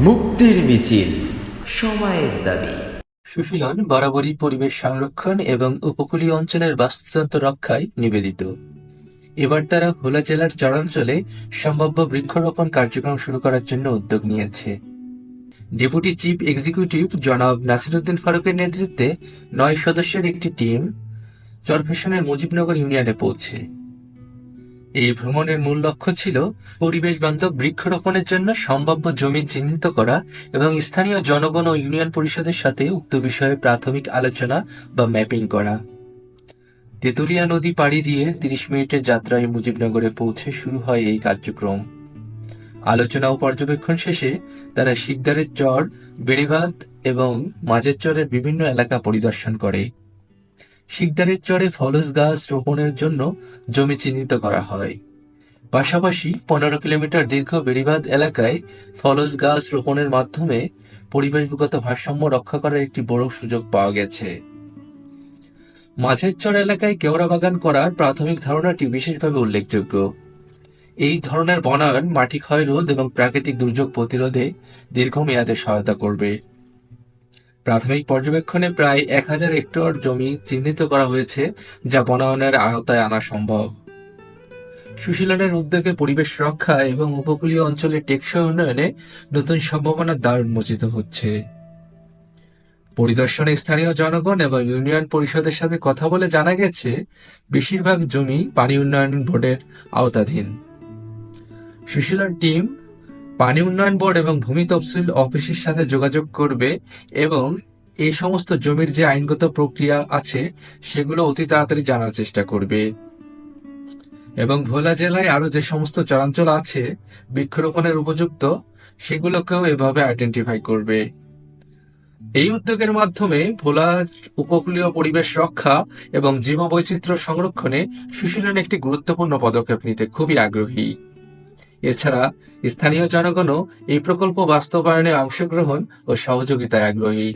মুক্তির মিছিল, সময়ের দাবি। সুশীলন বরাবরই পরিবেশ সংরক্ষণ এবং উপকূলীয় অঞ্চলের বাস্তুতন্ত্র রক্ষায় নিবেদিত। এবার তারা ভোলা জেলার চরাঞ্চলে সম্ভাব্য বৃক্ষরোপণ কার্যক্রম শুরু করার জন্য উদ্যোগ নিয়েছে। ডেপুটি চিফ এক্সিকিউটিভ জনাব নাসিরউদ্দিন ফারুকের নেতৃত্বে 9 সদস্যের একটি টিম চরফ্যাশনের মুজিবনগর ইউনিয়নে পৌঁছে। এই ভ্রমণের মূল লক্ষ্য ছিল পরিবেশ বান্ধব বৃক্ষরোপণের জন্য সম্ভাব্য জমি চিহ্নিত করা এবং স্থানীয় জনগণ ও ইউনিয়ন পরিষদের সাথে উক্ত বিষয়ে প্রাথমিক আলোচনা বা ম্যাপিং করা। তেঁতুলিয়া নদী পাড়ি দিয়ে 30 মিনিটের যাত্রায় মুজিবনগরে পৌঁছে শুরু হয় এই কার্যক্রম। আলোচনা ও পর্যবেক্ষণ শেষে তারা শিকদারের চর, বেড়িবাঁধ এবং মাঝের চরের বিভিন্ন এলাকা পরিদর্শন করে। শিকদারের চরে ফলস গাছ রোপণের জন্য জমি চিহ্নিত করা হয়। পাশাপাশি 15 কিলোমিটার দীর্ঘ বেড়িবাঁধ এলাকায় ফলস গাছ রোপণের মাধ্যমে পরিবেশগত ভারসাম্য রক্ষা করার একটি বড় সুযোগ পাওয়া গেছে। মাঝের চর এলাকায় কেওড়া বাগান করার প্রাথমিক ধারণাটি বিশেষভাবে উল্লেখযোগ্য। এই ধরনের বনায়ন মাটি ক্ষয় রোধ এবং প্রাকৃতিক দুর্যোগ প্রতিরোধে দীর্ঘমেয়াদে সহায়তা করবে। প্রাথমিক পর্যবেক্ষণে প্রায় 1000 হেক্টর জমি চিহ্নিত করা হয়েছে, যা বনায়নের আওতায় আনা সম্ভব। সুশীলনের উদ্যোগে পরিবেশ রক্ষা এবং উপকূলীয় অঞ্চলের টেকসই উন্নয়নে নতুন সম্ভাবনার দ্বার উন্মোচিত হচ্ছে। পরিদর্শনে স্থানীয় জনগণ এবং ইউনিয়ন পরিষদের সাথে কথা বলে জানা গেছে, বেশিরভাগ জমি পানি উন্নয়ন বোর্ডের আওতাধীন। সুশীলন টিম পানি উন্নয়ন বোর্ড এবং ভূমি তফসিল অফিসের সাথে যোগাযোগ করবে এবং এই সমস্ত জমির যে আইনগত প্রক্রিয়া আছে সেগুলো অতি তাড়াতাড়ি জানার চেষ্টা করবে এবং ভোলা জেলায় আরো যে সমস্ত চরাঞ্চল আছে বৃক্ষরোপণের উপযুক্ত সেগুলোকেও এভাবে আইডেন্টিফাই করবে। এই উদ্যোগের মাধ্যমে ভোলার উপকূলীয় পরিবেশ রক্ষা এবং জীববৈচিত্র্য সংরক্ষণে সুশীলন একটি গুরুত্বপূর্ণ পদক্ষেপ নিতে খুবই আগ্রহী। এছাড়া স্থানীয় জনগণও এই প্রকল্প বাস্তবায়নে অংশগ্রহণ ও সহযোগিতায় আগ্রহী।